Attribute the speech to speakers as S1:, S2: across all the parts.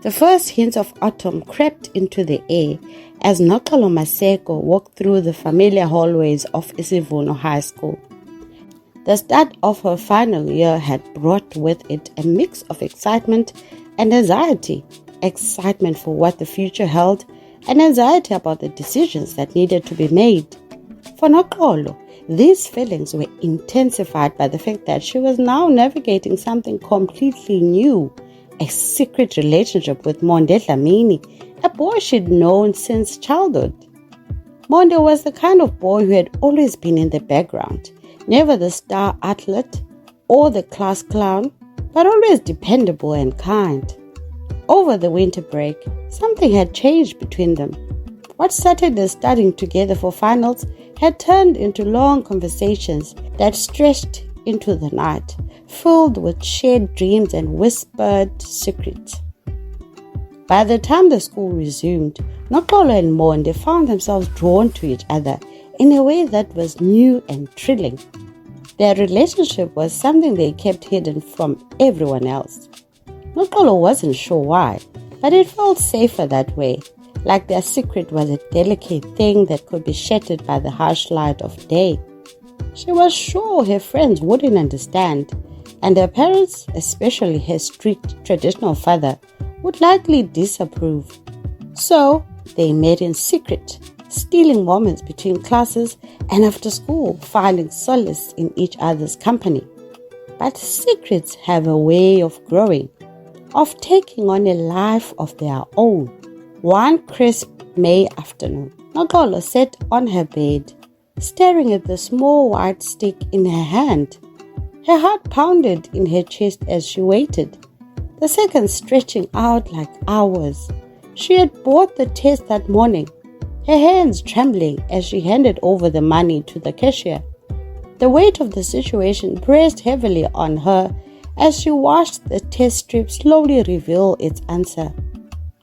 S1: The first hints of autumn crept into the air as Noxolo Maseko walked through the familiar hallways of Isivuno High School. The start of her final year had brought with it a mix of excitement and anxiety. Excitement for what the future held and anxiety about the decisions that needed to be made. For Noxolo, these feelings were intensified by the fact that she was now navigating something completely new, a secret relationship with Monde Dlamini, a boy she'd known since childhood. Monde was the kind of boy who had always been in the background, never the star athlete or the class clown, but always dependable and kind. Over the winter break, something had changed between them. What started as studying together for finals had turned into long conversations that stretched into the night, filled with shared dreams and whispered secrets. By the time the school resumed, Noxolo and Monde found themselves drawn to each other in a way that was new and thrilling. Their relationship was something they kept hidden from everyone else. Noxolo wasn't sure why, but it felt safer that way, like their secret was a delicate thing that could be shattered by the harsh light of day. She was sure her friends wouldn't understand, and her parents, especially her strict traditional father, would likely disapprove. So they met in secret, stealing moments between classes and after school, finding solace in each other's company. But secrets have a way of growing, of taking on a life of their own. One crisp May afternoon, Noxolo sat on her bed, staring at the small white stick in her hand. Her heart pounded in her chest as she waited, the seconds stretching out like hours. She had bought the test that morning, her hands trembling as she handed over the money to the cashier. The weight of the situation pressed heavily on her as she watched the test strip slowly reveal its answer.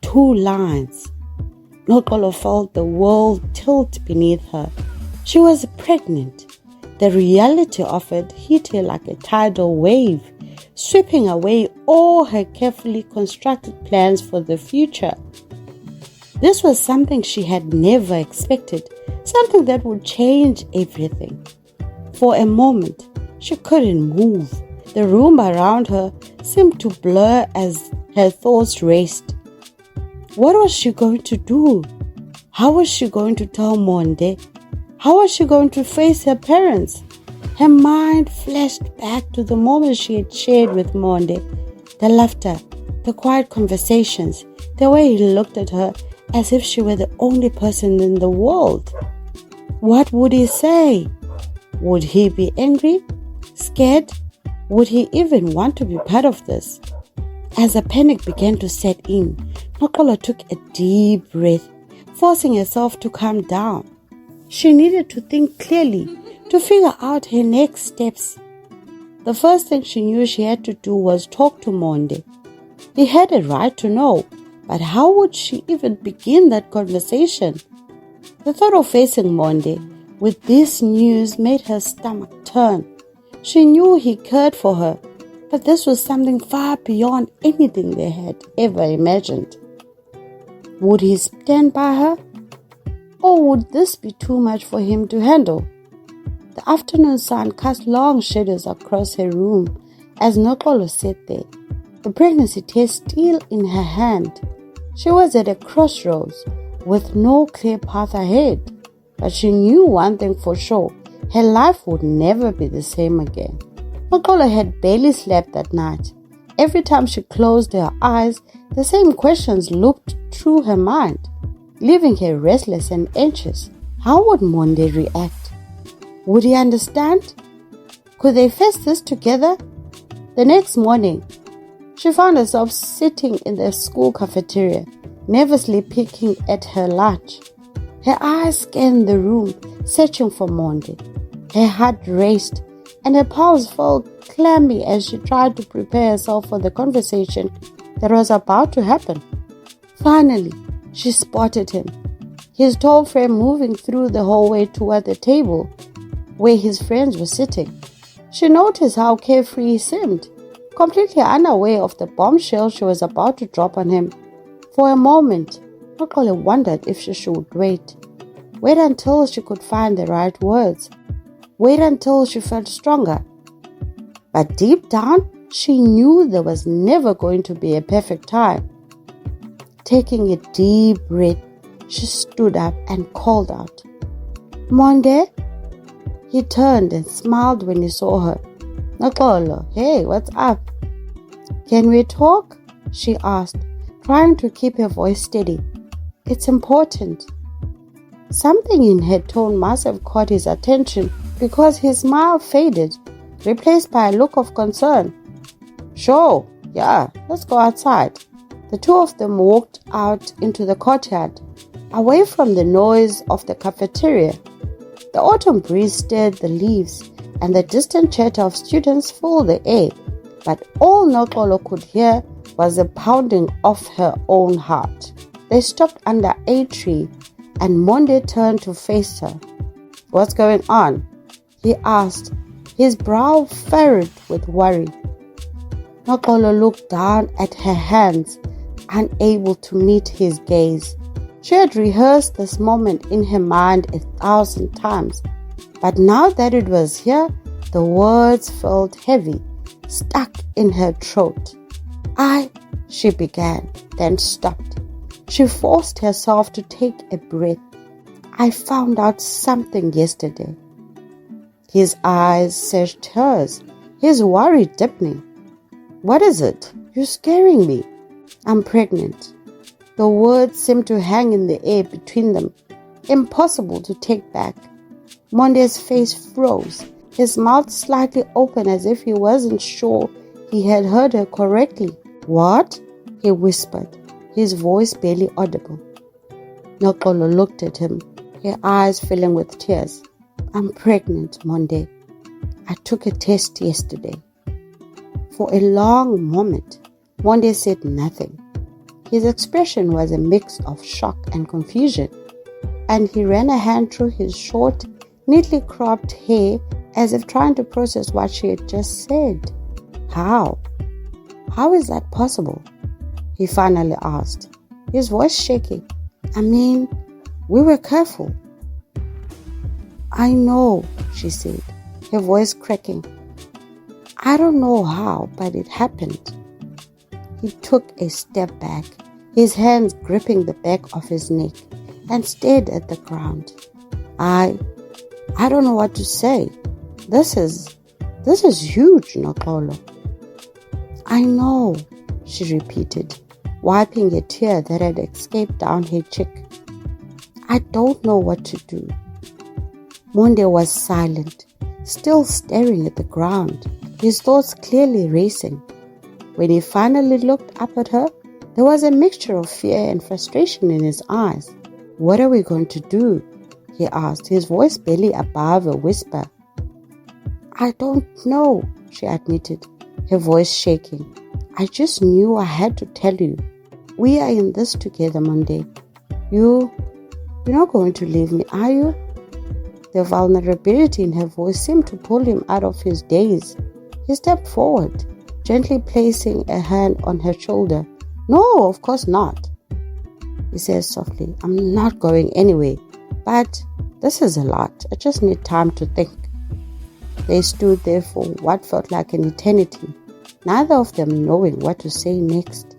S1: 2 lines. Noxolo felt the world tilt beneath her. She was pregnant. The reality of it hit her like a tidal wave, sweeping away all her carefully constructed plans for the future. This was something she had never expected, something that would change everything. For a moment, she couldn't move. The room around her seemed to blur as her thoughts raced. What was she going to do? How was she going to tell Monde? How was she going to face her parents? Her mind flashed back to the moments she had shared with Monde, the laughter, the quiet conversations, the way he looked at her as if she were the only person in the world. What would he say? Would he be angry? Scared? Would he even want to be part of this? As a panic began to set in, Noxolo took a deep breath, forcing herself to calm down. She needed to think clearly, to figure out her next steps. The first thing she knew she had to do was talk to Monde. He had a right to know, but how would she even begin that conversation? The thought of facing Monde with this news made her stomach turn. She knew he cared for her, but this was something far beyond anything they had ever imagined. Would he stand by her? Or would this be too much for him to handle? The afternoon sun cast long shadows across her room as Noxolo sat there, the pregnancy test still in her hand. She was at a crossroads with no clear path ahead, but she knew one thing for sure: her life would never be the same again. Noxolo had barely slept that night. Every time she closed her eyes, the same questions looped through her mind, leaving her restless and anxious. How would Monde react? Would he understand? Could they face this together? The next morning, she found herself sitting in the school cafeteria, nervously picking at her lunch. Her eyes scanned the room, searching for Monde. Her heart raced, and her palms felt clammy as she tried to prepare herself for the conversation that was about to happen. Finally, she spotted him, his tall frame moving through the hallway toward the table where his friends were sitting. She noticed how carefree he seemed, completely unaware of the bombshell she was about to drop on him. For a moment, Noxolo wondered if she should wait. Wait until she could find the right words. Wait until she felt stronger. But deep down, she knew there was never going to be a perfect time. Taking a deep breath, she stood up and called out, "Monde?" He turned and smiled when he saw her. "Noxolo, hey, what's up?" "Can we talk?" she asked, trying to keep her voice steady. "It's important." Something in her tone must have caught his attention because his smile faded, replaced by a look of concern. "Sure, yeah, let's go outside." The two of them walked out into the courtyard, away from the noise of the cafeteria. The autumn breeze stirred the leaves, and the distant chatter of students filled the air, but all Noxolo could hear was the pounding of her own heart. They stopped under a tree, and Monde turned to face her. "What's going on?" he asked, his brow furrowed with worry. Noxolo looked down at her hands, unable to meet his gaze. She had rehearsed this moment in her mind 1,000 times, but now that it was here, the words felt heavy, stuck in her throat. She began, then stopped. She forced herself to take a breath. "I found out something yesterday." His eyes searched hers, his worry deepening. "What is it? You're scaring me." "I'm pregnant." The words seemed to hang in the air between them, impossible to take back. Monde's face froze, his mouth slightly open as if he wasn't sure he had heard her correctly. "What?" he whispered, his voice barely audible. Noxolo looked at him, her eyes filling with tears. "I'm pregnant, Monde. I took a test yesterday." For a long moment, Monde said nothing. His expression was a mix of shock and confusion, and he ran a hand through his short, neatly cropped hair as if trying to process what she had just said. How? How is that possible?" he finally asked, his voice shaking. "I mean, we were careful." "I know," she said, her voice cracking. "I don't know how, but it happened." He took a step back, his hands gripping the back of his neck, and stared at the ground. I don't know what to say. This is huge, Noxolo." "I know," she repeated, wiping a tear that had escaped down her cheek. "I don't know what to do." Monde was silent, still staring at the ground, his thoughts clearly racing. When he finally looked up at her, there was a mixture of fear and frustration in his eyes. "What are we going to do?" he asked, his voice barely above a whisper. "I don't know," she admitted, her voice shaking. "I just knew I had to tell you. We are in this together, Monde. You're not going to leave me, are you?" The vulnerability in her voice seemed to pull him out of his daze. He stepped forward, gently placing a hand on her shoulder. "No, of course not," he said softly. "I'm not going anywhere, but this is a lot. I just need time to think." They stood there for what felt like an eternity, neither of them knowing what to say next.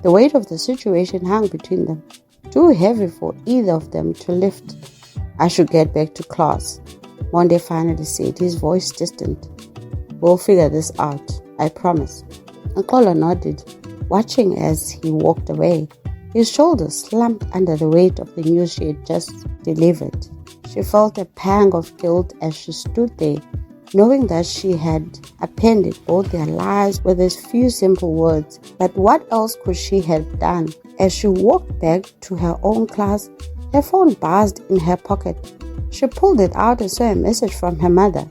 S1: The weight of the situation hung between them, too heavy for either of them to lift. "I should get back to class," Monde finally said, his voice distant. "We'll figure this out, I promise." Noxolo nodded, watching as he walked away. His shoulders slumped under the weight of the news she had just delivered. She felt a pang of guilt as she stood there, knowing that she had appended both their lives with these few simple words. But what else could she have done? As she walked back to her own class, her phone buzzed in her pocket. She pulled it out and saw a message from her mother.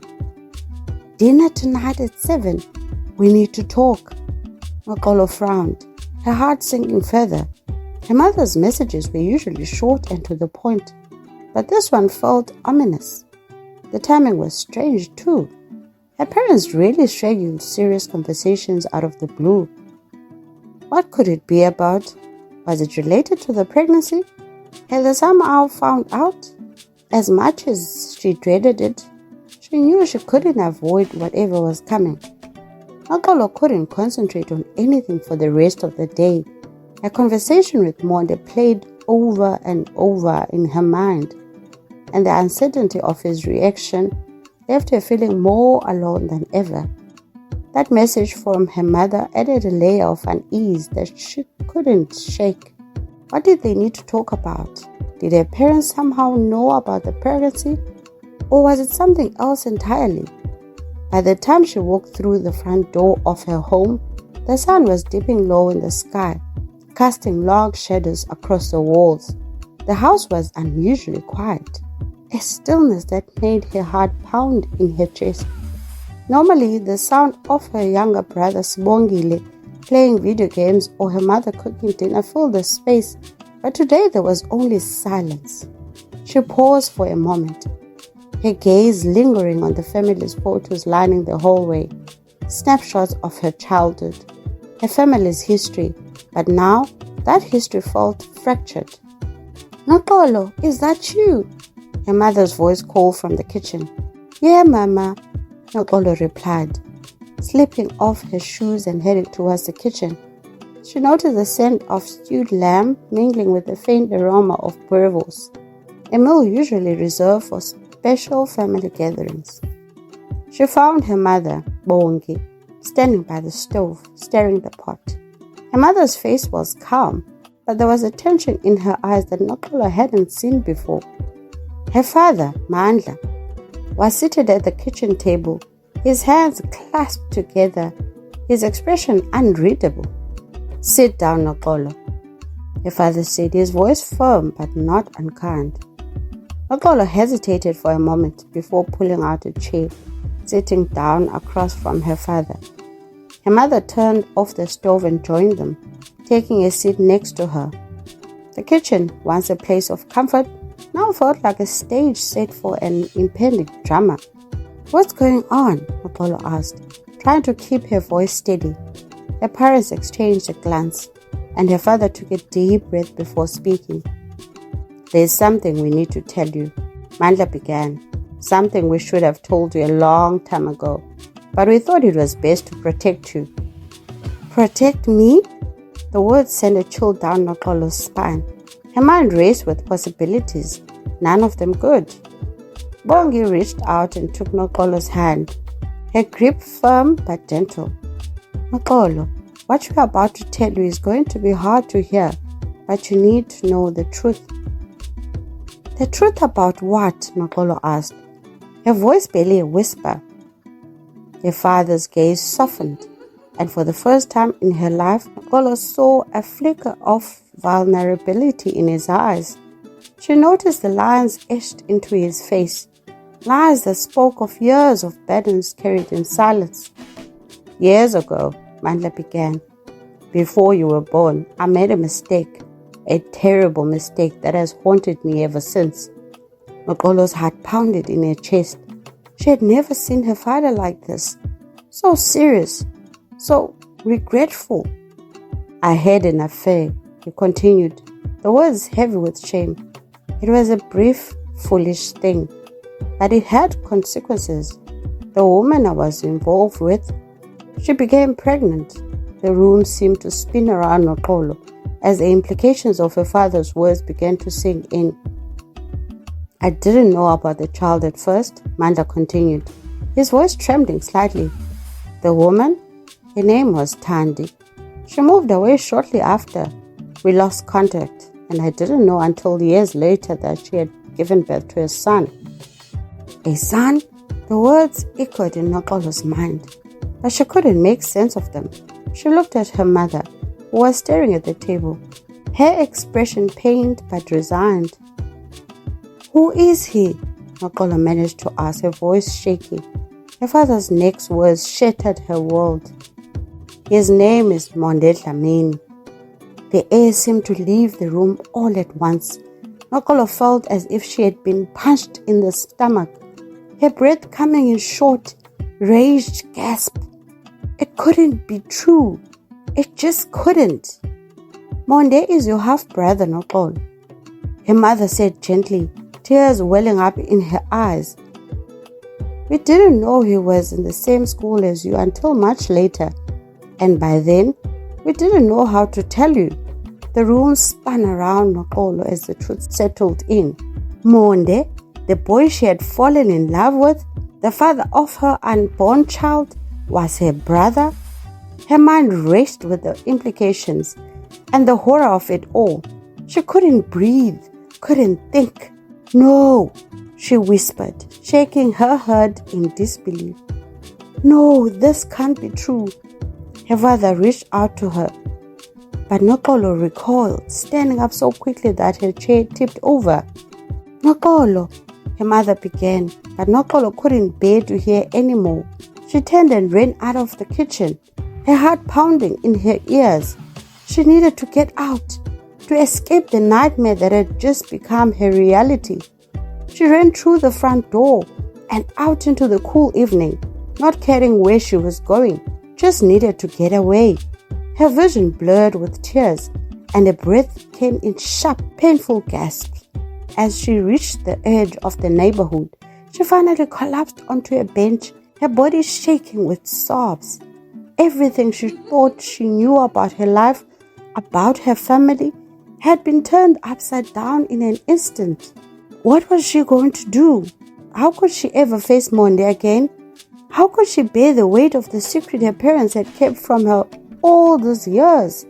S1: "Dinner tonight at 7. We need to talk." Noxolo frowned, her heart sinking further. Her mother's messages were usually short and to the point, but this one felt ominous. The timing was strange too. Her parents rarely scheduled serious conversations out of the blue. What could it be about? Was it related to the pregnancy? Had they somehow found out? As much as she dreaded it, she knew she couldn't avoid whatever was coming. Noxolo couldn't concentrate on anything for the rest of the day. A conversation with Monde played over and over in her mind, and the uncertainty of his reaction left her feeling more alone than ever. That message from her mother added a layer of unease that she couldn't shake. What did they need to talk about? Did her parents somehow know about the pregnancy? Or was it something else entirely? By the time she walked through the front door of her home, the sun was dipping low in the sky, casting long shadows across the walls. The house was unusually quiet, a stillness that made her heart pound in her chest. Normally, the sound of her younger brother Sibongile playing video games or her mother cooking dinner filled the space, but today there was only silence. She paused for a moment, her gaze lingering on the family's photos lining the hallway, snapshots of her childhood, her family's history, but now that history felt fractured. "Noxolo, is that you?" Her mother's voice called from the kitchen. "Yeah, Mama," Noxolo replied, slipping off her shoes and heading towards the kitchen. She noticed the scent of stewed lamb mingling with the faint aroma of boerewors, a meal usually reserved for special family gatherings. She found her mother, Bongi, standing by the stove, stirring the pot. Her mother's face was calm, but there was a tension in her eyes that Noxolo hadn't seen before. Her father, Mandla, was seated at the kitchen table, his hands clasped together, his expression unreadable. "Sit down, Noxolo," her father said, his voice firm but not unkind. Noxolo hesitated for a moment before pulling out a chair, sitting down across from her father. Her mother turned off the stove and joined them, taking a seat next to her. The kitchen, once a place of comfort, now felt like a stage set for an impending drama. "What's going on?" Noxolo asked, trying to keep her voice steady. Her parents exchanged a glance, and her father took a deep breath before speaking. "There's something we need to tell you," Mandla began. "Something we should have told you a long time ago, but we thought it was best to protect you." "Protect me?" The words sent a chill down Noxolo's spine. Her mind raced with possibilities, none of them good. Bongi reached out and took Noxolo's hand, her grip firm but gentle. "Noxolo, what we're about to tell you is going to be hard to hear, but you need to know the truth." "The truth about what?" Noxolo asked, her voice barely a whisper. Her father's gaze softened, and for the first time in her life, Noxolo saw a flicker of vulnerability in his eyes. She noticed the lines etched into his face, lines that spoke of years of burdens carried in silence. "Years ago," Mandla began, "before you were born, I made a mistake, a terrible mistake that has haunted me ever since." Noxolo's heart pounded in her chest. She had never seen her father like this, so serious, so regretful. "I had an affair," he continued, the words heavy with shame. "It was a brief, foolish thing, but it had consequences. The woman I was involved with, she became pregnant." The room seemed to spin around Noxolo as the implications of her father's words began to sink in. "I didn't know about the child at first," Mandla continued, his voice trembling slightly. "The woman, her name was Thandi. She moved away shortly after. We lost contact, and I didn't know until years later that she had given birth to a son." "A son?" The words echoed in Noxolo's mind, but she couldn't make sense of them. She looked at her mother, who was staring at the table, her expression pained but resigned. "Who is he?" Noxolo managed to ask, her voice shaky. Her father's next words shattered her world. "His name is Monde Dlamini." The air seemed to leave the room all at once. Noxolo felt as if she had been punched in the stomach, her breath coming in short, raged gasp. It couldn't be true. It just couldn't. Monde is your half-brother, Noxolo, her mother said gently, tears welling up in her eyes. We didn't know he was in the same school as you until much later, and by then, we didn't know how to tell you. The room spun around Noxolo as the truth settled in. Monde, the boy she had fallen in love with, the father of her unborn child, was her brother. Her mind raced with the implications and the horror of it all. She couldn't breathe, couldn't think. No, she whispered, shaking her head in disbelief. No, this can't be true. Her father reached out to her, but Noxolo recoiled, standing up so quickly that her chair tipped over. Noxolo, her mother began, but Noxolo couldn't bear to hear anymore. She turned and ran out of the kitchen, her heart pounding in her ears. She needed to get out, to escape the nightmare that had just become her reality. She ran through the front door and out into the cool evening, not caring where she was going, just needed to get away. Her vision blurred with tears, and her breath came in sharp, painful gasps. As she reached the edge of the neighborhood, she finally collapsed onto a bench, her body shaking with sobs. Everything she thought she knew about her life, about her family, had been turned upside down in an instant. What was she going to do? How could she ever face Monde again? How could she bear the weight of the secret her parents had kept from her all these years?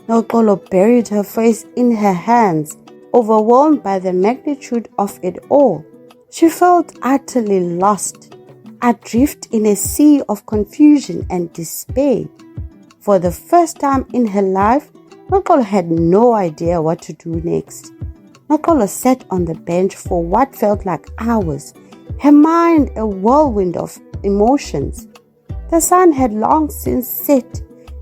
S1: Noxolo buried her face in her hands, overwhelmed by the magnitude of it all. She felt utterly lost, adrift in a sea of confusion and despair. For the first time in her life, Noxolo had no idea what to do next. Noxolo sat on the bench for what felt like hours, her mind a whirlwind of emotions. The sun had long since set,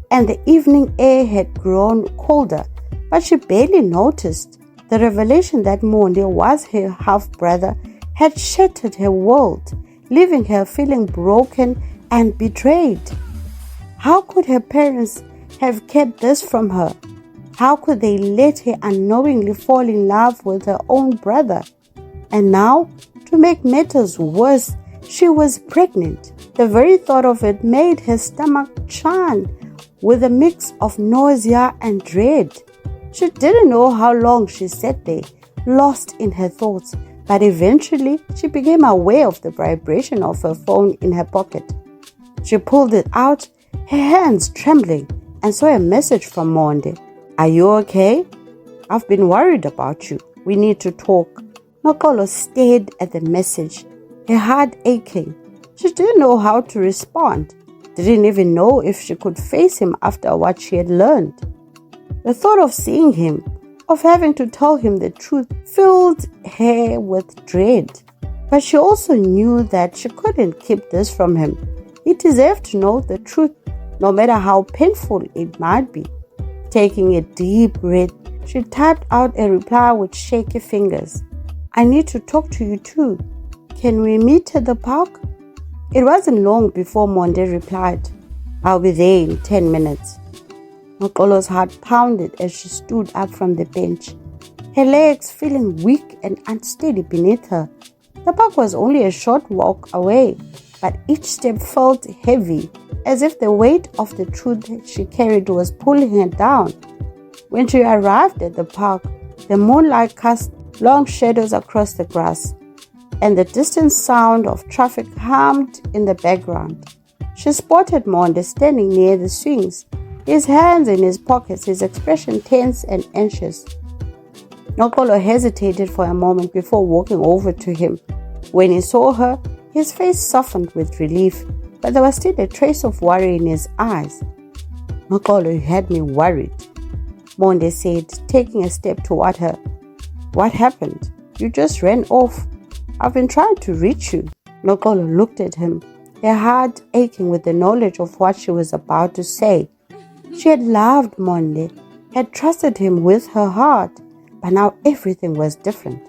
S1: and the evening air had grown colder, but she barely noticed. The revelation that Monde was her half-brother had shattered her world, leaving her feeling broken and betrayed. How could her parents have kept this from her? How could they let her unknowingly fall in love with her own brother? And now, to make matters worse, she was pregnant. The very thought of it made her stomach churn with a mix of nausea and dread. She didn't know how long she sat there, lost in her thoughts, but eventually she became aware of the vibration of her phone in her pocket. She pulled it out, her hands trembling, and saw a message from Monde. Are you okay? I've been worried about you. We need to talk. Noxolo stared at the message, her heart aching. She didn't know how to respond, didn't even know if she could face him after what she had learned. The thought of seeing him, of having to tell him the truth, filled her with dread. But she also knew that she couldn't keep this from him. He deserved to know the truth, no matter how painful it might be. Taking a deep breath, she typed out a reply with shaky fingers. I need to talk to you too. Can we meet at the park? It wasn't long before Monde replied, I'll be there in 10 minutes. Noxolo's heart pounded as she stood up from the bench, her legs feeling weak and unsteady beneath her. The park was only a short walk away, but each step felt heavy, as if the weight of the truth she carried was pulling her down. When she arrived at the park, the moonlight cast long shadows across the grass, and the distant sound of traffic hummed in the background. She spotted Monde standing near the swings, his hands in his pockets, his expression tense and anxious. Noxolo hesitated for a moment before walking over to him. When he saw her, his face softened with relief, but there was still a trace of worry in his eyes. Noxolo, you had me worried, Monde said, taking a step toward her. What happened? You just ran off. I've been trying to reach you. Noxolo looked at him, her heart aching with the knowledge of what she was about to say. She had loved Monde, had trusted him with her heart, but now everything was different.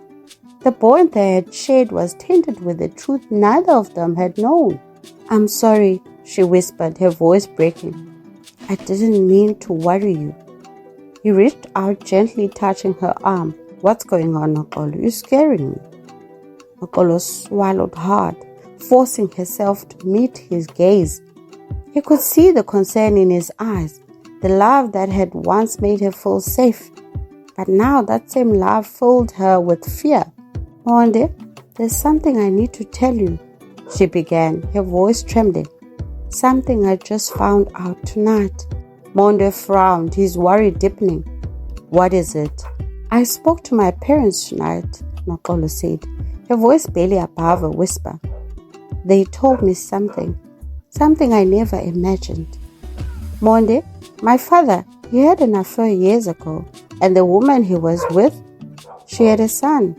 S1: The bond they had shared was tainted with the truth neither of them had known. I'm sorry, she whispered, her voice breaking. I didn't mean to worry you. He reached out, gently touching her arm. "What's going on, Noxolo? You're scaring me." Noxolo swallowed hard, forcing herself to meet his gaze. He could see the concern in his eyes, the love that had once made her feel safe. But now that same love filled her with fear. "Monde, there's something I need to tell you," she began, her voice trembling. "Something I just found out tonight." Monde frowned, his worry deepening. "What is it?" "I spoke to my parents tonight," Noxolo said, her voice barely above a whisper. "They told me something I never imagined. Monde, my father, he had an affair years ago, and the woman he was with, she had a son."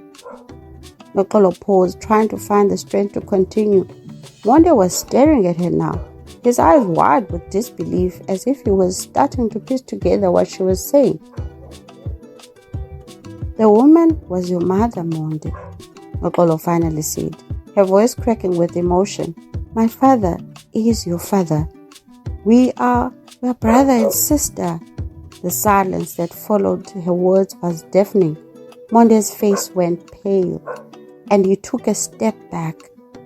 S1: Noxolo paused, trying to find the strength to continue. Monde was staring at her now, his eyes wide with disbelief, as if he was starting to piece together what she was saying. "The woman was your mother, Monde," Noxolo finally said, her voice cracking with emotion. "My father is your father. We're brother and sister." The silence that followed her words was deafening. Monde's face went pale, and he took a step back,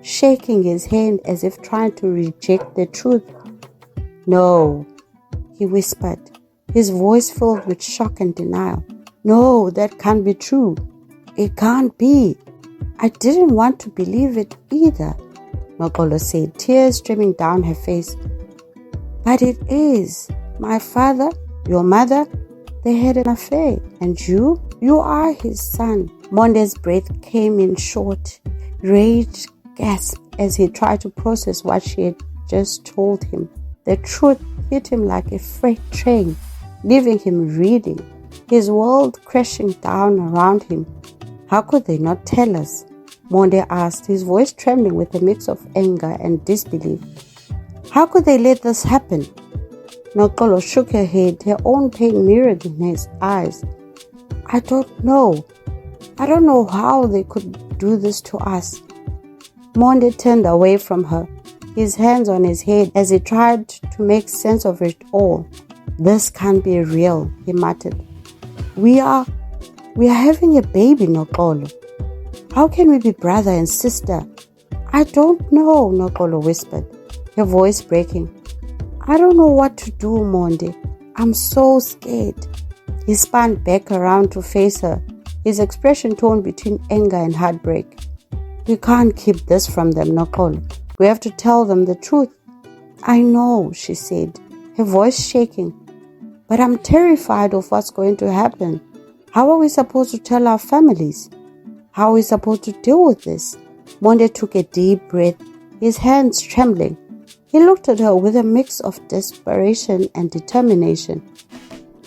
S1: shaking his hand as if trying to reject the truth. "No," he whispered, his voice filled with shock and denial. "No, that can't be true. It can't be. I didn't want to believe it either," Noxolo said, tears streaming down her face. "But it is. My father, your mother, they had an affair. And you are his son." Monde's breath came in short. Rage gasped as he tried to process what she had just told him. The truth hit him like a freight train, leaving him reeling, his world crashing down around him. "How could they not tell us?" Monde asked, his voice trembling with a mix of anger and disbelief. "How could they let this happen?" Noxolo shook her head, her own pain mirrored in his eyes. "I don't know. I don't know how they could do this to us." Monde turned away from her, his hands on his head as he tried to make sense of it all. "This can't be real," he muttered. We are having a baby, Noxolo. How can we be brother and sister?" "I don't know," Noxolo whispered, her voice breaking. "I don't know what to do, Monde. I'm so scared." He spun back around to face her, his expression torn between anger and heartbreak. "We can't keep this from them, Noxolo. We have to tell them the truth." "I know," she said, her voice shaking. "But I'm terrified of what's going to happen. How are we supposed to tell our families? How are we supposed to deal with this?" Monde took a deep breath, his hands trembling. He looked at her with a mix of desperation and determination.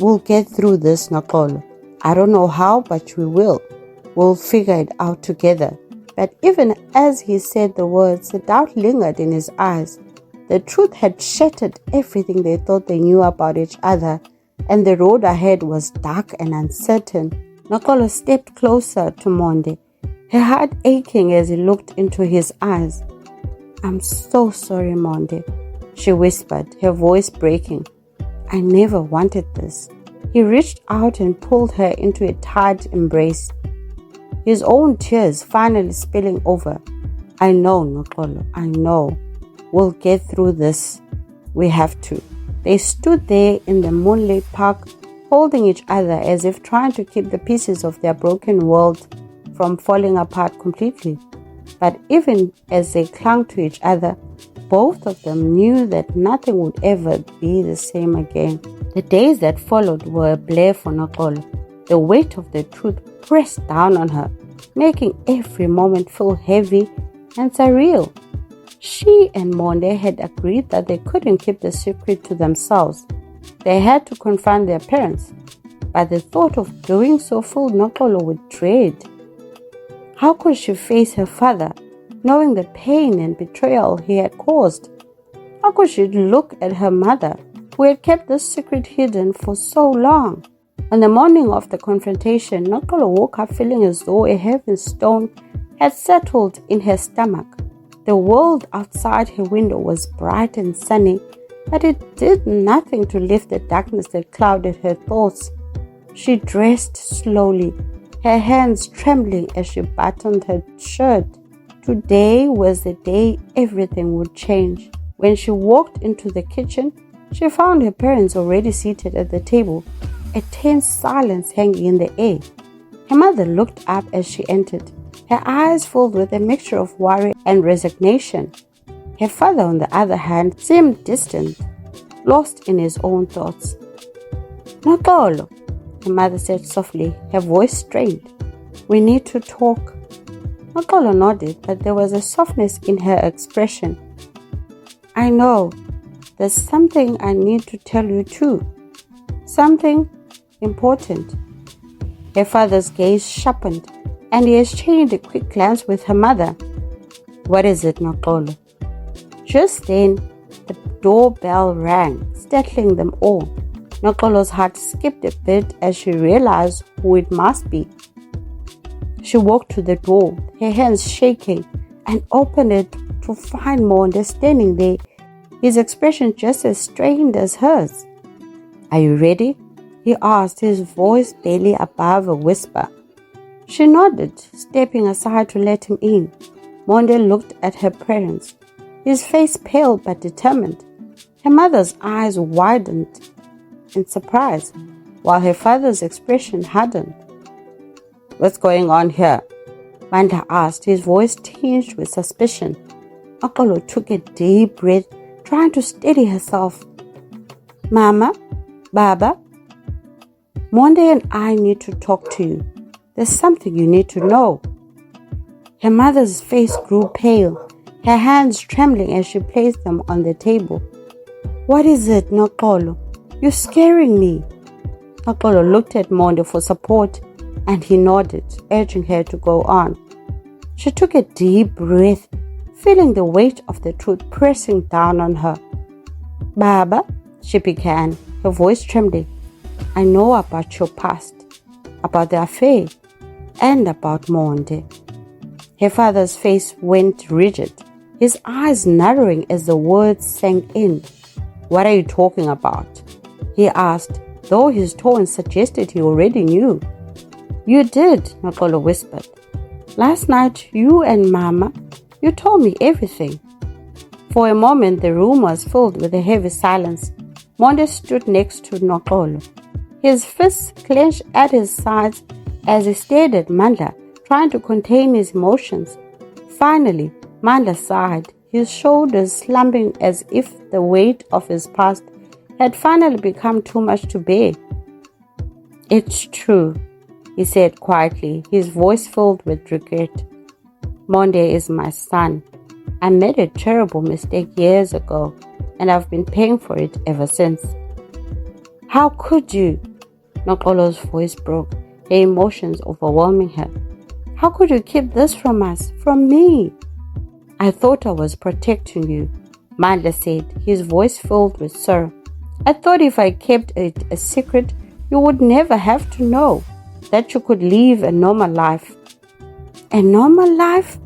S1: "We'll get through this, Noxolo. I don't know how, but we will. We'll figure it out together." But even as he said the words, the doubt lingered in his eyes. The truth had shattered everything they thought they knew about each other, and the road ahead was dark and uncertain. Noxolo stepped closer to Monde, her heart aching as he looked into his eyes. "I'm so sorry, Monde," she whispered, her voice breaking. "I never wanted this." He reached out and pulled her into a tight embrace, his own tears finally spilling over. "I know, Noxolo, I know. We'll get through this. We have to." They stood there in the moonlit park, holding each other as if trying to keep the pieces of their broken world from falling apart completely. But even as they clung to each other, both of them knew that nothing would ever be the same again. The days that followed were a blur for Noxolo. The weight of the truth pressed down on her, making every moment feel heavy and surreal. She and Monde had agreed that they couldn't keep the secret to themselves. They had to confront their parents, but the thought of doing so filled Noxolo with dread. How could she face her father, knowing the pain and betrayal he had caused? How could she look at her mother, who had kept this secret hidden for so long? On the morning of the confrontation, Noxolo woke up feeling as though a heavy stone had settled in her stomach. The world outside her window was bright and sunny, but it did nothing to lift the darkness that clouded her thoughts. She dressed slowly, her hands trembling as she buttoned her shirt. Today was the day everything would change. When she walked into the kitchen, she found her parents already seated at the table, a tense silence hanging in the air. Her mother looked up as she entered, her eyes filled with a mixture of worry and resignation. Her father, on the other hand, seemed distant, lost in his own thoughts. "Noxolo," her mother said softly, her voice strained. "We need to talk." Noxolo nodded, but there was a softness in her expression. "I know. There's something I need to tell you too. Something important." Her father's gaze sharpened, and he exchanged a quick glance with her mother. "What is it, Noxolo?" Just then, the doorbell rang, startling them all. Noxolo's heart skipped a bit as she realized who it must be. She walked to the door, her hands shaking, and opened it to find Monde standing there, his expression just as strained as hers. "Are you ready?" he asked, his voice barely above a whisper. She nodded, stepping aside to let him in. Monde looked at her parents, his face pale but determined. Her mother's eyes widened in surprise, while her father's expression hardened. "What's going on here?" Manda asked, his voice tinged with suspicion. Noxolo took a deep breath, trying to steady herself. "Mama, Baba, Monde and I need to talk to you. There's something you need to know." Her mother's face grew pale, her hands trembling as she placed them on the table. "What is it, Noxolo? You're scaring me." Noxolo looked at Monde for support, and he nodded, urging her to go on. She took a deep breath, feeling the weight of the truth pressing down on her. "Baba," she began, her voice trembling, "I know about your past, about the affair, and about Monde." Her father's face went rigid, his eyes narrowing as the words sank in. "What are you talking about?" he asked, though his tone suggested he already knew. "You did," Noxolo whispered. "Last night, you and Mama, you told me everything." For a moment, the room was filled with a heavy silence. Monde stood next to Noxolo, his fists clenched at his sides as he stared at Manda, trying to contain his emotions. Finally, Manda sighed, his shoulders slumping as if the weight of his past had finally become too much to bear. "It's true," he said quietly, his voice filled with regret. "Monde is my son. I made a terrible mistake years ago, and I've been paying for it ever since." "How could you?" Noxolo's voice broke, her emotions overwhelming her. "How could you keep this from us, from me?" "I thought I was protecting you," Manda said, his voice filled with sorrow. "I thought if I kept it a secret, you would never have to know, that you could live a normal life." "A normal life?"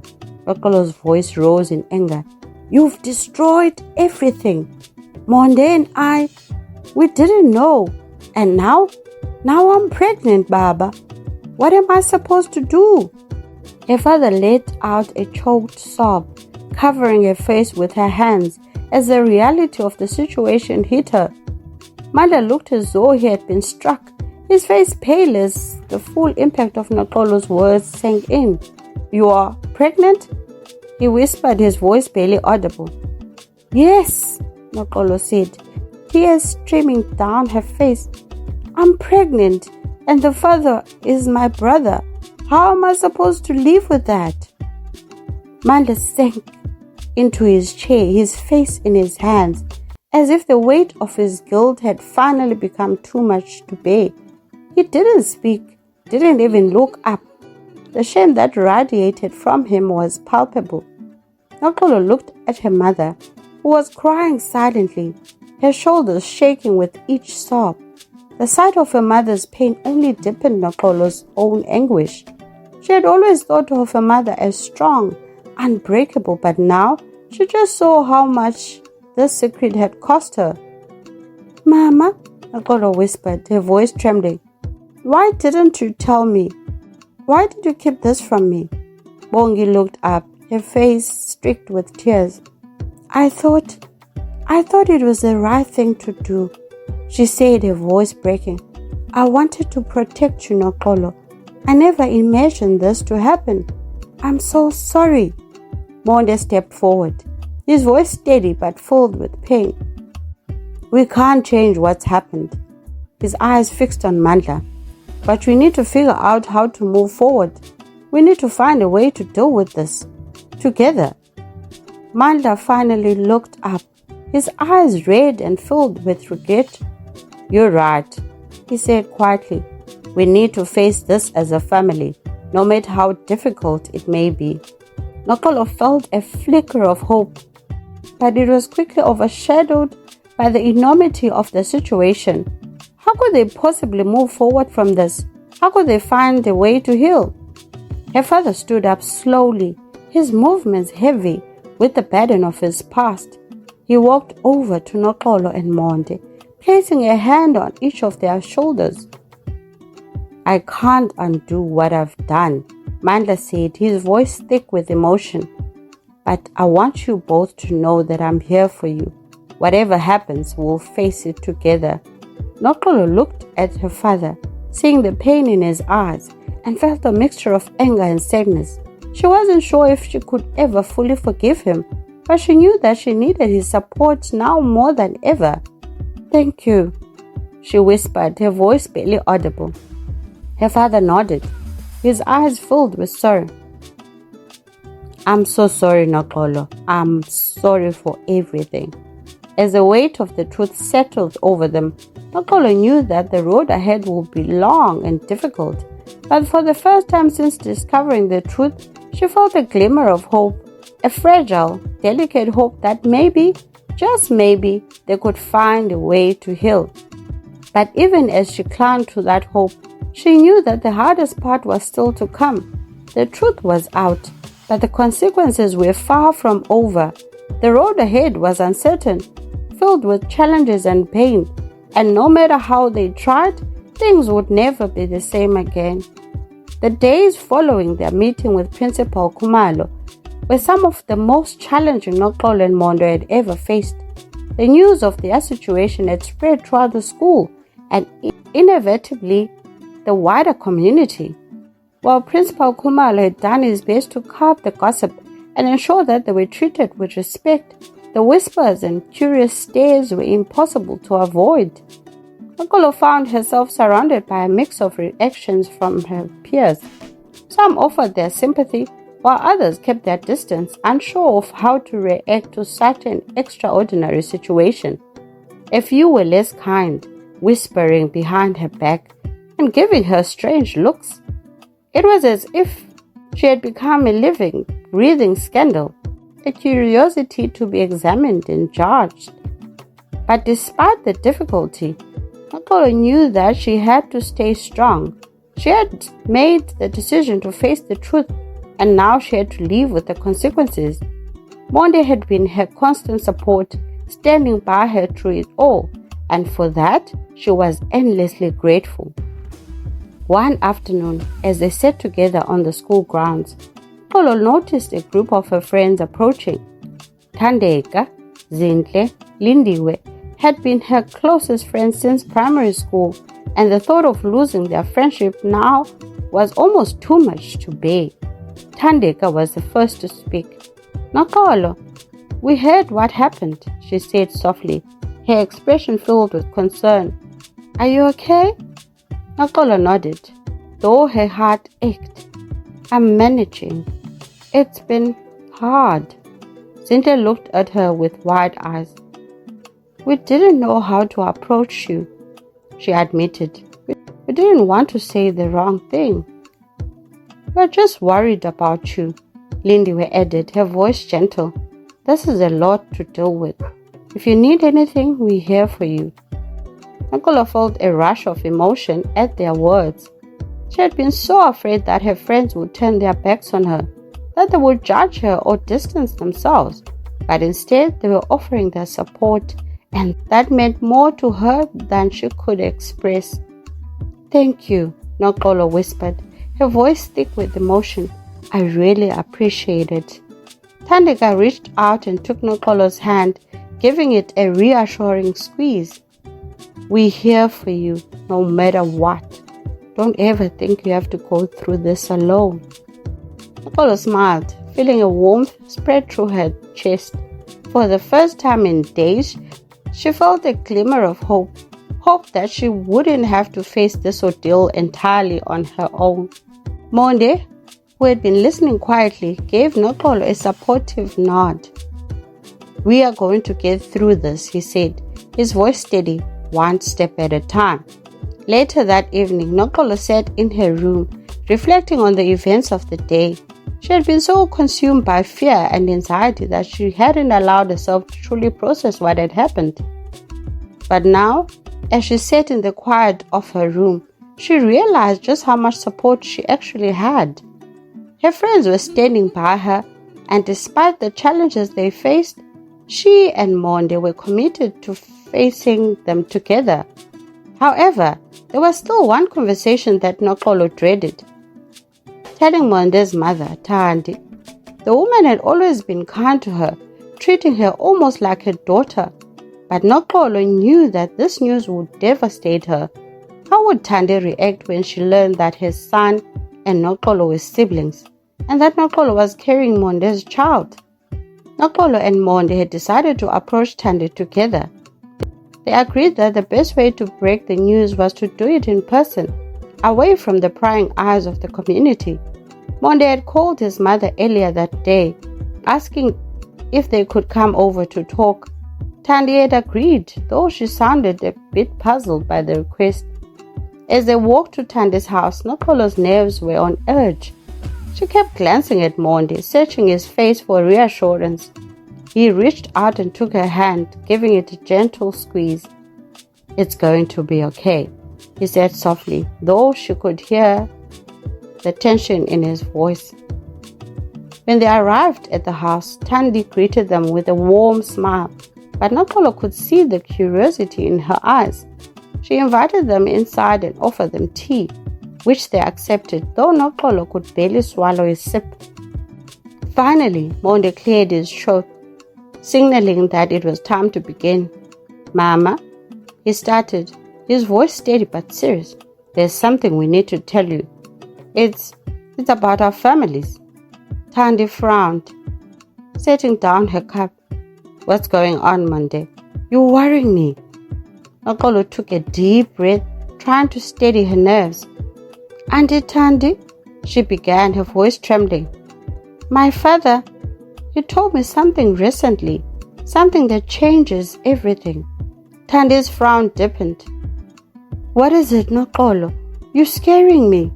S1: Noxolo's voice rose in anger. "You've destroyed everything. Monde and I, we didn't know. And now I'm pregnant, Baba. What am I supposed to do?" Her father let out a choked sob, covering her face with her hands as the reality of the situation hit her. Manda looked as though he had been struck, his face pale as the full impact of Noxolo's words sank in. "You are pregnant?" he whispered, his voice barely audible. "Yes," Noxolo said, tears streaming down her face. "I'm pregnant, and the father is my brother. How am I supposed to live with that?" Manda sank into his chair, his face in his hands, as if the weight of his guilt had finally become too much to bear. He didn't speak, didn't even look up. The shame that radiated from him was palpable. Noxolo looked at her mother, who was crying silently, her shoulders shaking with each sob. The sight of her mother's pain only deepened Noxolo's own anguish. She had always thought of her mother as strong, unbreakable, but now she just saw how much this secret had cost her. "Mama," Noxolo whispered, her voice trembling, Why didn't you tell me? Why did you keep this from me? Bongi looked up, her face streaked with tears. I thought it was the right thing to do, she said, her voice breaking. I wanted to protect you, Noxolo. I never imagined this to happen. I'm so sorry. Monde stepped forward, his voice steady but filled with pain. We can't change what's happened. His eyes fixed on Mandla. But we need to figure out how to move forward. We need to find a way to deal with this. Together. Mandla finally looked up, his eyes red and filled with regret. You're right, he said quietly. We need to face this as a family, no matter how difficult it may be. Noxolo felt a flicker of hope, but it was quickly overshadowed by the enormity of the situation. How could they possibly move forward from this? How could they find a way to heal? Her father stood up slowly, his movements heavy with the burden of his past. He walked over to Noxolo and Monde, placing a hand on each of their shoulders. I can't undo what I've done, Mandla said, his voice thick with emotion. But I want you both to know that I'm here for you. Whatever happens, we'll face it together. Noxolo looked at her father, seeing the pain in his eyes, and felt a mixture of anger and sadness. She wasn't sure if she could ever fully forgive him, but she knew that she needed his support now more than ever. Thank you, she whispered, her voice barely audible. Her father nodded, his eyes filled with sorrow. I'm so sorry, Noxolo. I'm sorry for everything. As the weight of the truth settled over them, Noxolo knew that the road ahead would be long and difficult. But for the first time since discovering the truth, she felt a glimmer of hope, a fragile, delicate hope that maybe, just maybe, they could find a way to heal. But even as she clung to that hope, she knew that the hardest part was still to come. The truth was out, but the consequences were far from over. The road ahead was uncertain, filled with challenges and pain, and no matter how they tried, things would never be the same again. The days following their meeting with Principal Khumalo were some of the most challenging Noxolo and Monde had ever faced. The news of their situation had spread throughout the school and inevitably the wider community. While Principal Khumalo had done his best to curb the gossip and ensure that they were treated with respect, the whispers and curious stares were impossible to avoid. Noxolo found herself surrounded by a mix of reactions from her peers. Some offered their sympathy, while others kept their distance, unsure of how to react to such an extraordinary situation. A few were less kind, whispering behind her back and giving her strange looks. It was as if she had become a living, breathing scandal, a curiosity to be examined and judged. But despite the difficulty, Noxolo knew that she had to stay strong. She had made the decision to face the truth, and now she had to live with the consequences. Monde had been her constant support, standing by her through it all, and for that she was endlessly grateful. One afternoon, as they sat together on the school grounds, Noxolo noticed a group of her friends approaching. Thandeka, Zintle, Lindiwe had been her closest friends since primary school, and the thought of losing their friendship now was almost too much to bear. Thandeka was the first to speak. Noxolo, we heard what happened, she said softly, her expression filled with concern. Are you okay? Noxolo nodded, though her heart ached. I'm managing. It's been hard. Cynthia looked at her with wide eyes. We didn't know how to approach you, she admitted. We didn't want to say the wrong thing. We're just worried about you, Lindiwe added, her voice gentle. This is a lot to deal with. If you need anything, we're here for you. Noxolo felt a rush of emotion at their words. She had been so afraid that her friends would turn their backs on her, that they would judge her or distance themselves. But instead, they were offering their support, and that meant more to her than she could express. Thank you, Noxolo whispered, her voice thick with emotion. I really appreciate it. Thandeka reached out and took Noxolo's hand, giving it a reassuring squeeze. We're here for you, no matter what. Don't ever think you have to go through this alone. Noxolo smiled, feeling a warmth spread through her chest. For the first time in days, she felt a glimmer of hope. Hope that she wouldn't have to face this ordeal entirely on her own. Monde, who had been listening quietly, gave Noxolo a supportive nod. We are going to get through this, he said, his voice steady, one step at a time. Later that evening, Noxolo sat in her room, reflecting on the events of the day. She had been so consumed by fear and anxiety that she hadn't allowed herself to truly process what had happened. But now, as she sat in the quiet of her room, she realized just how much support she actually had. Her friends were standing by her, and despite the challenges they faced, she and Monde were committed to facing them together. However, there was still one conversation that Noxolo dreaded. Telling Monde's mother, Thandi. The woman had always been kind to her, treating her almost like her daughter. But Noxolo knew that this news would devastate her. How would Thandi react when she learned that her son and Noxolo were siblings, and that Noxolo was carrying Monde's child? Noxolo and Monde had decided to approach Thandi together. They agreed that the best way to break the news was to do it in person, away from the prying eyes of the community. Monde had called his mother earlier that day, asking if they could come over to talk. Thandi had agreed, though she sounded a bit puzzled by the request. As they walked to Thandi's house, Noxolo's nerves were on edge. She kept glancing at Monde, searching his face for reassurance. He reached out and took her hand, giving it a gentle squeeze. It's going to be okay, he said softly, though she could hear the tension in his voice. When they arrived at the house, Thandi greeted them with a warm smile, but Noxolo could see the curiosity in her eyes. She invited them inside and offered them tea, which they accepted, though Noxolo could barely swallow a sip. Finally, Monde cleared his throat, signaling that it was time to begin. Mama, he started, his voice steady but serious. There's something we need to tell you. It's about our families. Thandi frowned, setting down her cup. What's going on, Monde? You're worrying me. Noxolo took a deep breath, trying to steady her nerves. Auntie Thandi, she began, her voice trembling. My father, he told me something recently, something that changes everything. Thandi's frown deepened. What is it, Noxolo? You're scaring me.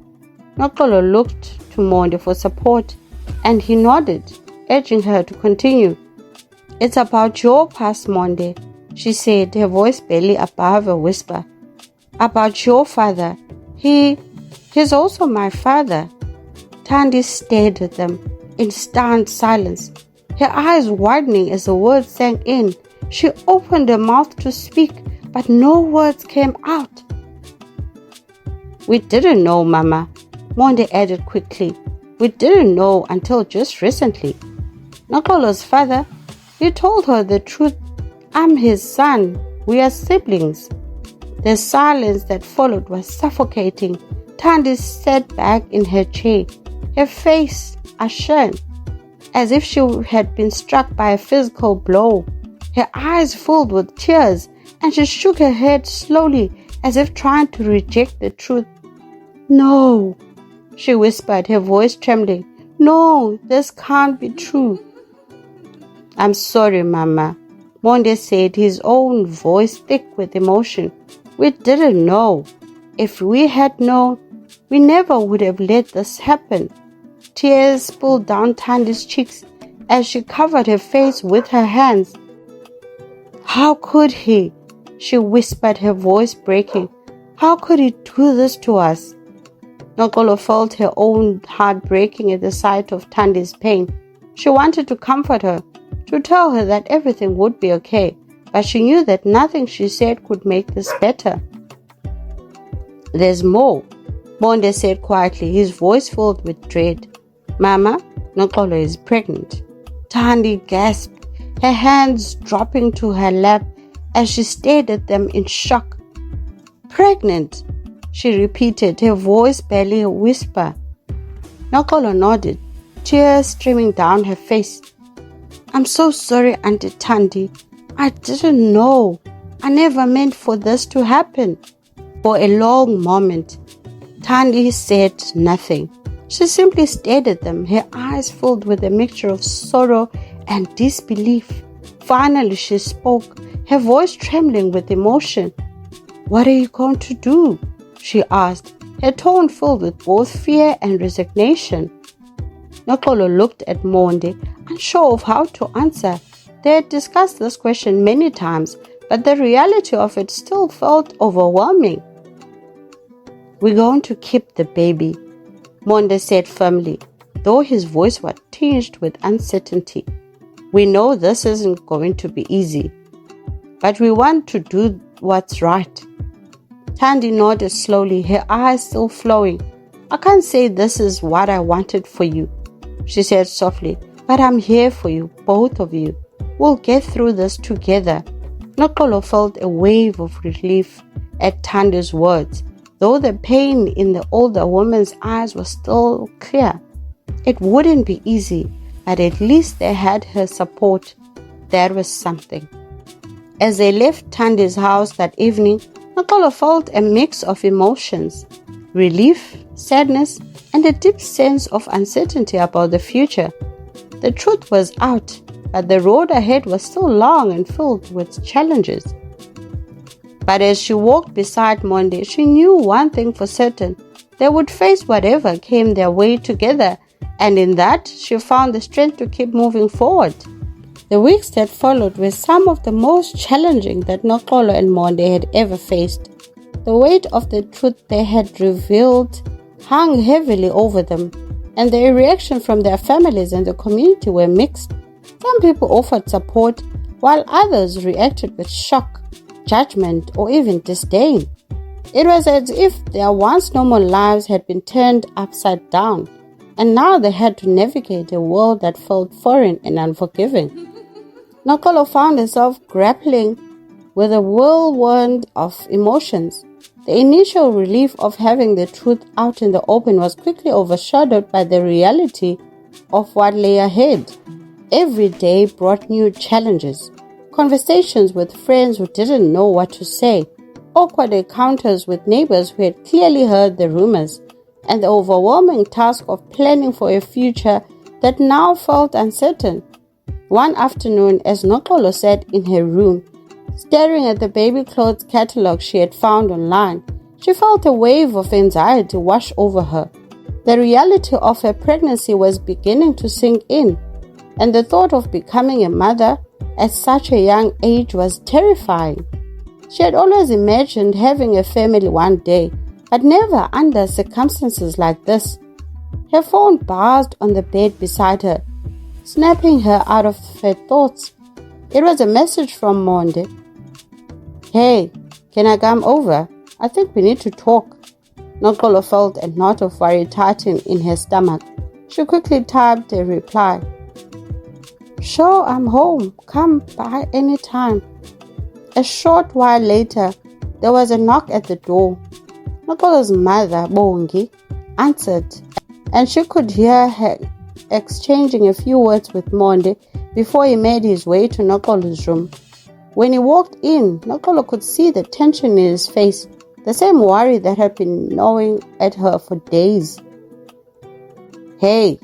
S1: Noxolo looked to Monde for support, and he nodded, urging her to continue. It's about your past, Monde, she said, her voice barely above a whisper. About your father. He's also my father. Thandi stared at them in stunned silence, her eyes widening as the words sank in. She opened her mouth to speak, but no words came out. We didn't know, Mama, Monde added quickly. We didn't know until just recently. Noxolo's father, he told her the truth. I'm his son. We are siblings. The silence that followed was suffocating. Thandi sat back in her chair, her face ashen, as if she had been struck by a physical blow. Her eyes filled with tears, and she shook her head slowly, as if trying to reject the truth. No, she whispered, her voice trembling. No, this can't be true. I'm sorry, Mama, Monde said, his own voice thick with emotion. We didn't know. If we had known, we never would have let this happen. Tears spilled down Thandi's cheeks as she covered her face with her hands. How could he? She whispered, her voice breaking. How could he do this to us? Noxolo felt her own heart breaking at the sight of Thandi's pain. She wanted to comfort her, to tell her that everything would be okay, but she knew that nothing she said could make this better. There's more. Monde said quietly, his voice filled with dread. Mama, Noxolo is pregnant. Thandi gasped, her hands dropping to her lap as she stared at them in shock. Pregnant, she repeated, her voice barely a whisper. Noxolo nodded, tears streaming down her face. I'm so sorry, Auntie Thandi. I didn't know. I never meant for this to happen. For a long moment, Thandi said nothing. She simply stared at them, her eyes filled with a mixture of sorrow and disbelief. Finally, she spoke, her voice trembling with emotion. What are you going to do? She asked, her tone filled with both fear and resignation. Noxolo looked at Monde, unsure of how to answer. They had discussed this question many times, but the reality of it still felt overwhelming. We're going to keep the baby, Monde said firmly, though his voice was tinged with uncertainty. We know this isn't going to be easy, but we want to do what's right. Thandi nodded slowly, her eyes still flowing. I can't say this is what I wanted for you, she said softly, but I'm here for you, both of you. We'll get through this together. Noxolo felt a wave of relief at Thandi's words, though the pain in the older woman's eyes was still clear. It wouldn't be easy, but at least they had her support. That was something. As they left Thandi's house that evening, Noxolo felt a mix of emotions, relief, sadness, and a deep sense of uncertainty about the future. The truth was out, but the road ahead was still long and filled with challenges. But as she walked beside Monde, she knew one thing for certain. They would face whatever came their way together, and in that she found the strength to keep moving forward. The weeks that followed were some of the most challenging that Noxolo and Monde had ever faced. The weight of the truth they had revealed hung heavily over them, and the reaction from their families and the community were mixed. Some people offered support, while others reacted with shock, judgment, or even disdain. It was as if their once normal lives had been turned upside down, and now they had to navigate a world that felt foreign and unforgiving. Noxolo found herself grappling with a whirlwind of emotions. The initial relief of having the truth out in the open was quickly overshadowed by the reality of what lay ahead. Every day brought new challenges. Conversations with friends who didn't know what to say, awkward encounters with neighbors who had clearly heard the rumors, and the overwhelming task of planning for a future that now felt uncertain. One afternoon, as Noxolo sat in her room, staring at the baby clothes catalog she had found online, she felt a wave of anxiety wash over her. The reality of her pregnancy was beginning to sink in, and the thought of becoming a mother at such a young age was terrifying. She had always imagined having a family one day, but never under circumstances like this. Her phone buzzed on the bed beside her, snapping her out of her thoughts. It was a message from Monde. Hey, can I come over? I think we need to talk. Noxolo felt a knot of worry tighten in her stomach. She quickly typed a reply. Sure, I'm home. Come by any time. A short while later, there was a knock at the door. Noxolo's mother, Bongi, answered, and she could hear her exchanging a few words with Monde before he made his way to Noxolo's room. When he walked in, Noxolo could see the tension in his face, the same worry that had been gnawing at her for days. Hey,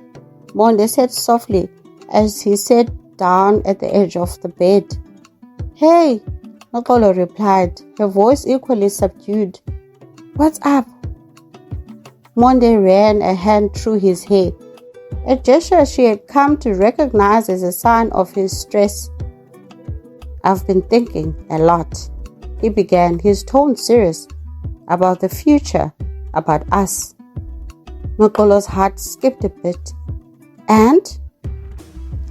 S1: Monde said softly as he sat down at the edge of the bed. Hey, Noxolo replied, her voice equally subdued. What's up? Monde ran a hand through his hair, a gesture she had come to recognize as a sign of his stress. I've been thinking a lot, he began, his tone serious, about the future, about us. Noxolo's heart skipped a bit. And?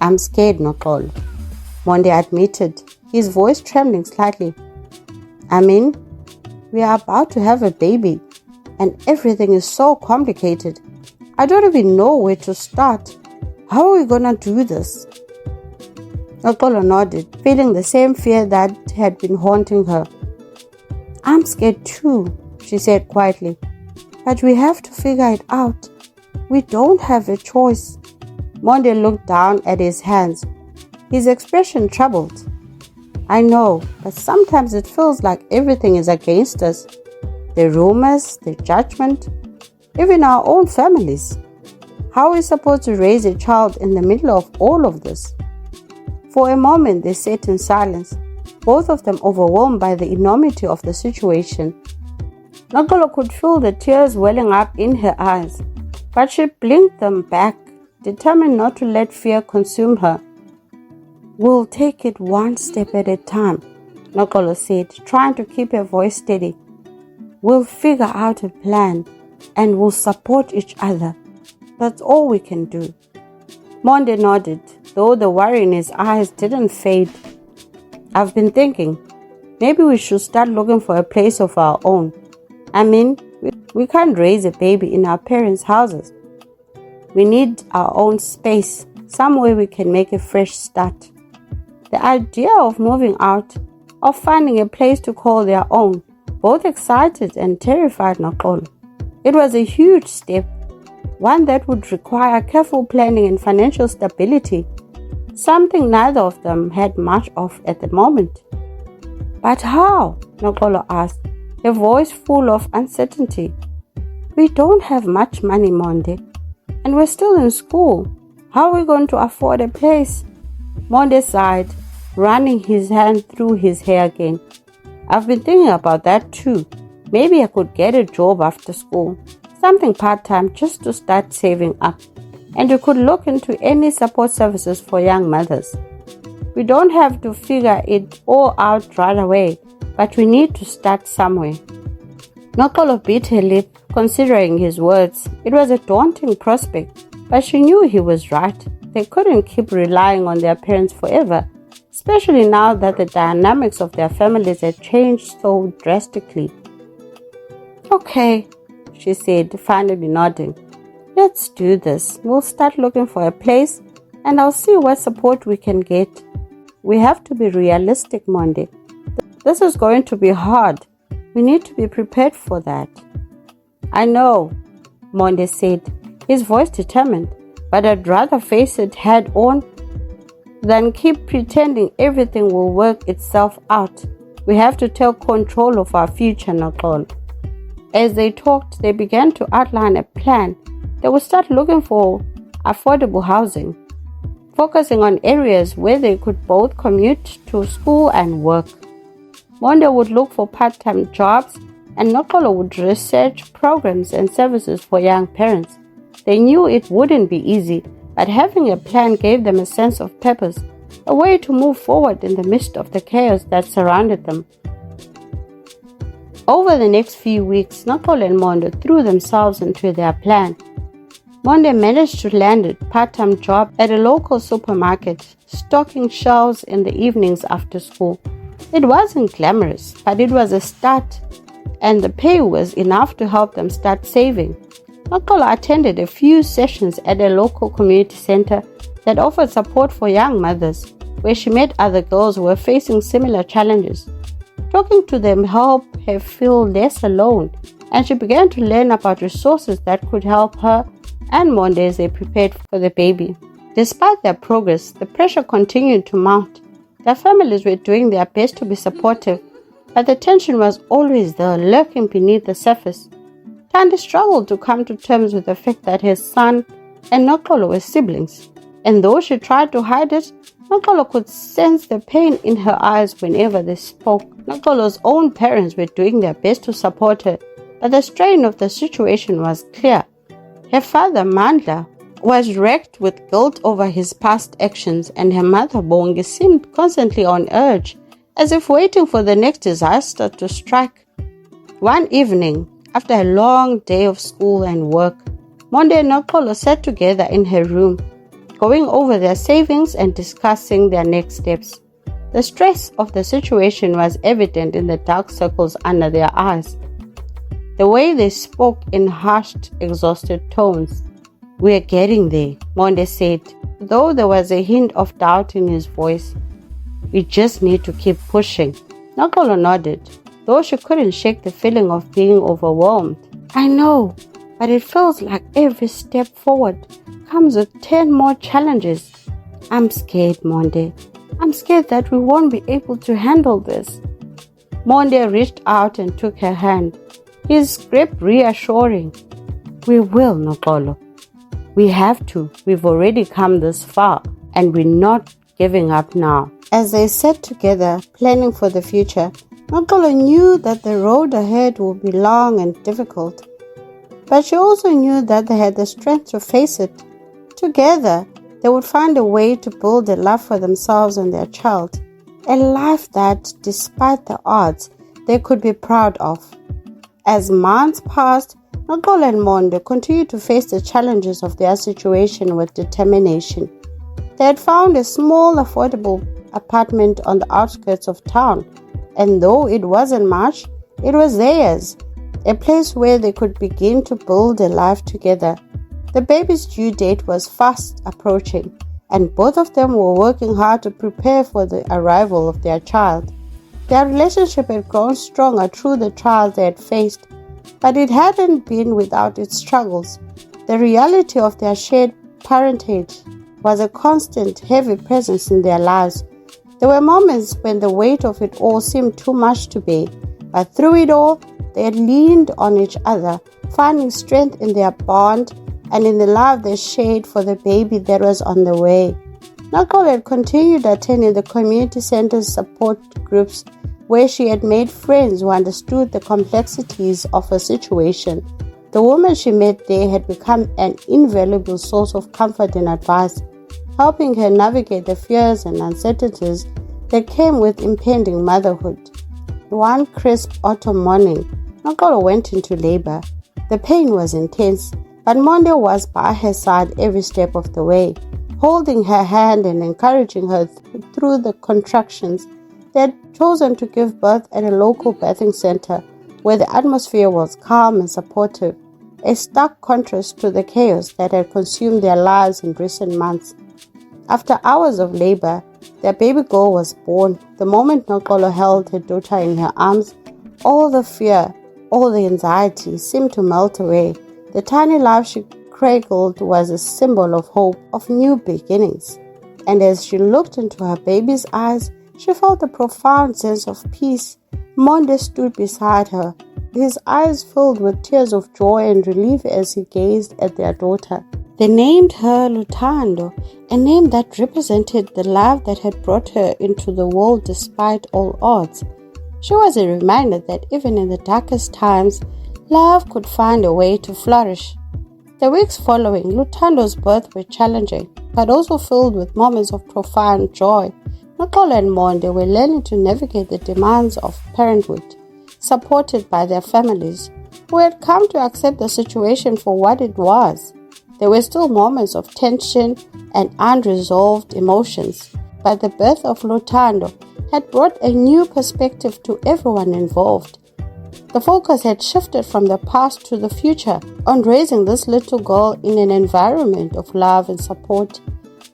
S1: I'm scared, Noxolo, Monde admitted, his voice trembling slightly. I mean, we are about to have a baby. and everything is so complicated. I don't even know where to start. How are we gonna do this?" Noxolo nodded, feeling the same fear that had been haunting her. "I'm scared too," she said quietly. "But we have to figure it out. We don't have a choice." Monde looked down at his hands, his expression troubled. "I know, but sometimes it feels like everything is against us. The rumors, the judgment, even our own families. How are we supposed to raise a child in the middle of all of this?" For a moment they sat in silence, both of them overwhelmed by the enormity of the situation. Noxolo could feel the tears welling up in her eyes, but she blinked them back, determined not to let fear consume her. "We'll take it one step at a time," Noxolo said, trying to keep her voice steady. "We'll figure out a plan, and we'll support each other. That's all we can do." Monde nodded, though the worry in his eyes didn't fade. "I've been thinking, maybe we should start looking for a place of our own. I mean, we can't raise a baby in our parents' houses. We need our own space, somewhere we can make a fresh start." The idea of moving out, of finding a place to call their own, both excited and terrified Noxolo. It was a huge step, one that would require careful planning and financial stability, something neither of them had much of at the moment. "But how?" Noxolo asked, her voice full of uncertainty. "We don't have much money, Monde, and we're still in school. How are we going to afford a place?" Monde sighed, running his hand through his hair again. "I've been thinking about that too. Maybe I could get a job after school, something part-time just to start saving up. And we could look into any support services for young mothers. We don't have to figure it all out right away, but we need to start somewhere." Noxolo bit her lip, considering his words. It was a daunting prospect, but she knew he was right. They couldn't keep relying on their parents forever, especially now that the dynamics of their families had changed so drastically. "Okay," she said, finally nodding. "Let's do this. We'll start looking for a place, and I'll see what support we can get. We have to be realistic, Monde. This is going to be hard. We need to be prepared for that." "I know," Monde said, his voice determined, "but I'd rather face it head on than keep pretending everything will work itself out. We have to take control of our future, Noxolo." As they talked, they began to outline a plan. They would start looking for affordable housing, focusing on areas where they could both commute to school and work. Monde would look for part-time jobs, and Noxolo would research programs and services for young parents. They knew it wouldn't be easy, but having a plan gave them a sense of purpose, a way to move forward in the midst of the chaos that surrounded them. Over the next few weeks, Noxolo and Monde threw themselves into their plan. Monde managed to land a part-time job at a local supermarket, stocking shelves in the evenings after school. It wasn't glamorous, but it was a start, and the pay was enough to help them start saving. Noxolo attended a few sessions at a local community center that offered support for young mothers, where she met other girls who were facing similar challenges. Talking to them helped her feel less alone, and she began to learn about resources that could help her and Monde as they prepared for the baby. Despite their progress, the pressure continued to mount. Their families were doing their best to be supportive, but the tension was always there, lurking beneath the surface. Thandi struggled to come to terms with the fact that her son and Noxolo were siblings, and though she tried to hide it, Noxolo could sense the pain in her eyes whenever they spoke. Noxolo's own parents were doing their best to support her, but the strain of the situation was clear. Her father, Mandla, was wrecked with guilt over his past actions, and her mother, Bongi, seemed constantly on edge, as if waiting for the next disaster to strike. One evening, after a long day of school and work, Monde and Noxolo sat together in her room, going over their savings and discussing their next steps. The stress of the situation was evident in the dark circles under their eyes. the way they spoke in hushed, exhausted tones. "We're getting there," Monde said, though there was a hint of doubt in his voice. "We just need to keep pushing." Noxolo nodded, though she couldn't shake the feeling of being overwhelmed. "I know, but it feels like every step forward comes with 10 more challenges. I'm scared, Monde. I'm scared that we won't be able to handle this." Monde reached out and took her hand, his grip reassuring. "We will, Noxolo. We have to. We've already come this far, and we're not giving up now." As they sat together, planning for the future, Noxolo knew that the road ahead would be long and difficult. But she also knew that they had the strength to face it. Together, they would find a way to build a life for themselves and their child. A life that, despite the odds, they could be proud of. As months passed, Noxolo and Monde continued to face the challenges of their situation with determination. They had found a small, affordable apartment on the outskirts of town, and though it wasn't much, it was theirs, a place where they could begin to build a life together. The baby's due date was fast approaching, and both of them were working hard to prepare for the arrival of their child. Their relationship had grown stronger through the trials they had faced, but it hadn't been without its struggles. The reality of their shared parentage was a constant, heavy presence in their lives. There were moments when the weight of it all seemed too much to bear, but through it all, they had leaned on each other, finding strength in their bond and in the love they shared for the baby that was on the way. Noxolo had continued attending the community center's support groups, where she had made friends who understood the complexities of her situation. The women she met there had become an invaluable source of comfort and advice, helping her navigate the fears and uncertainties that came with impending motherhood. One crisp autumn morning, Noxolo went into labor. The pain was intense, but Monde was by her side every step of the way, holding her hand and encouraging her through the contractions. They had chosen to give birth at a local birthing center where the atmosphere was calm and supportive, a stark contrast to the chaos that had consumed their lives in recent months. After hours of labor, their baby girl was born. The moment Noxolo held her daughter in her arms, all the fear, all the anxiety seemed to melt away. The tiny life she cradled was a symbol of hope, of new beginnings. And as she looked into her baby's eyes, she felt a profound sense of peace. Monde stood beside her, his eyes filled with tears of joy and relief as he gazed at their daughter. They named her Lutando, a name that represented the love that had brought her into the world despite all odds. She was a reminder that even in the darkest times, love could find a way to flourish. The weeks following Lutando's birth were challenging, but also filled with moments of profound joy. Noxolo and Monde were learning to navigate the demands of parenthood, supported by their families, who had come to accept the situation for what it was. There were still moments of tension and unresolved emotions, but the birth of Lutando had brought a new perspective to everyone involved. The focus had shifted from the past to the future, on raising this little girl in an environment of love and support.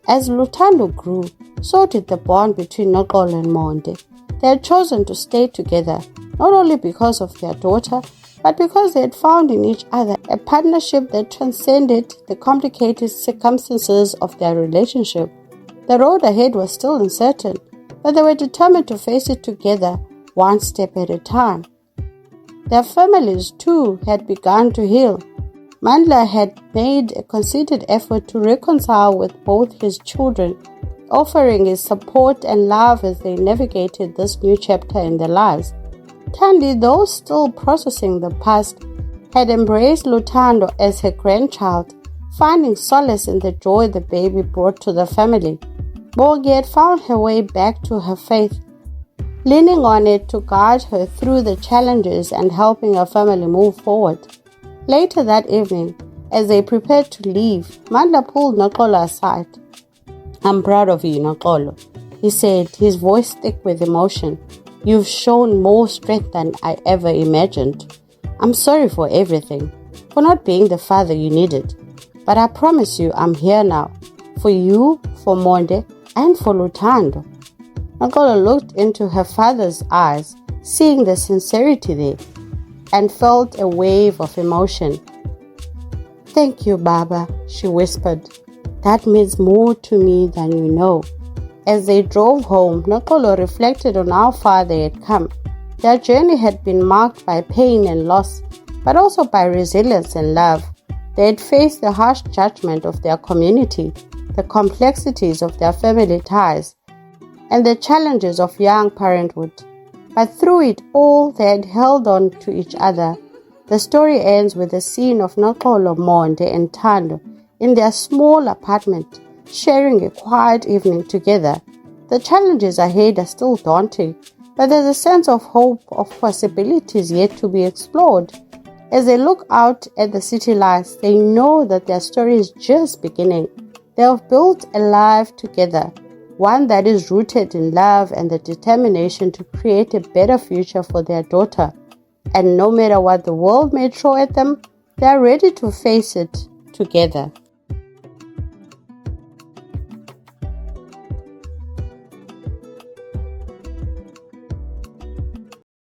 S1: As Lutando grew, so did the bond between Noxolo and Monde. They had chosen to stay together, not only because of their daughter, but because they had found in each other a partnership that transcended the complicated circumstances of their relationship. The road ahead was still uncertain, but they were determined to face it together, one step at a time. Their families, too, had begun to heal. Mandla had made a concerted effort to reconcile with both his children, offering his support and love as they navigated this new chapter in their lives. Thandi, though still processing the past, had embraced Lutando as her grandchild, finding solace in the joy the baby brought to the family. Bogi had found her way back to her faith, leaning on it to guide her through the challenges and helping her family move forward. Later that evening, as they prepared to leave, Mandla pulled Noxolo aside. "I'm proud of you, Noxolo," he said, his voice thick with emotion. "You've shown more strength than I ever imagined. I'm sorry for everything, for not being the father you needed. But I promise you I'm here now, for you, for Monde, and for Lutando. Noxolo looked into her father's eyes, seeing the sincerity there, and felt a wave of emotion. Thank you, Baba, she whispered. That means more to me than you know. As they drove home, Noxolo reflected on how far they had come. Their journey had been marked by pain and loss, but also by resilience and love. They had faced the harsh judgment of their community, the complexities of their family ties, and the challenges of young parenthood. But through it all, they had held on to each other. The story ends with a scene of Noxolo, Monde, and Thando in their small apartment, sharing a quiet evening together. The challenges ahead are still daunting, but there's a sense of hope, of possibilities yet to be explored. As they look out at the city lights, they know that their story is just beginning. They have built a life together, one that is rooted in love and the determination to create a better future for their daughter. And no matter what the world may throw at them, they are ready to face it together.